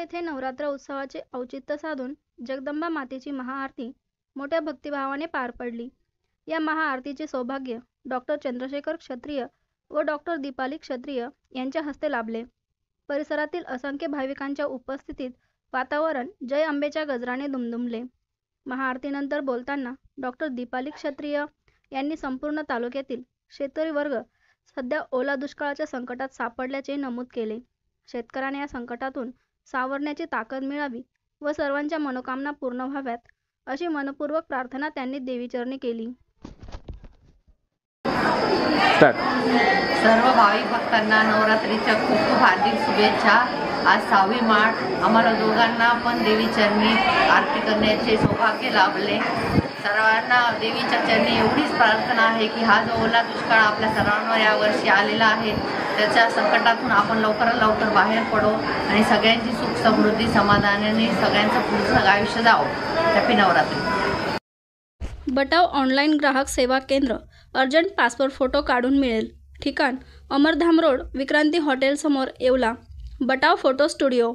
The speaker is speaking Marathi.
येथे नवरात्र उत्सवाचे औचित्य साधून जगदंबा मातेची महाआरती मोठ्या भक्तिभावाने पार पडली। या महाआरतीचे सौभाग्य डॉक्टर चंद्रशेखर क्षत्रिय व डॉक्टर दीपाली क्षत्रिय यांच्या हस्ते लाभले। परिसरातील असंख्य भाविकांच्या उपस्थितीत वातावरण जय अंबेच्या गजराने दुमदुमले। महाआरतीनंतर बोलताना डॉक्टर दीपाली क्षत्रिय यांनी संपूर्ण तालुक्यातील शेतकरी वर्ग सध्या ओला दुष्काळाच्या संकटात सापडल्याचे नमूद केले। शेतकऱ्यांना या संकटातून सावरण्याची ताकद मिळावी व सर्वांच्या मनोकामना पूर्ण व्हाव्यात अशी मनपूर्वक प्रार्थना त्यांनी देवीचरणी केली। सर्व भाविक भक्तांना नवरात्रीच्या खूप खूप हार्दिक शुभेच्छा। आज 6वी मार्च आम्हाला दोघांना पण देवीचरणी आरती करण्याचे सौभाग्य लाभले। सर्वांना देवीच्या चरणी एवढीच प्रार्थना आहे की हा जो ओला दुष्काळ आपल्या सर्वांवर यावर्षी आलेला आहे त्याच्या संकटातून आपण लवकरात लवकर बाहेर पडो आणि सगळ्यांची सुख समृद्धी समाधानाने सगळ्यांचं पुढचं आयुष्य जावो। हॅपी नवरात्री। बटाव ऑनलाईन ग्राहक सेवा केंद्र। अर्जंट पासपोर्ट फोटो काढून मिळेल। ठिकाण अमरधाम रोड, विक्रांती हॉटेल समोर, येवला। बटाव photo studio.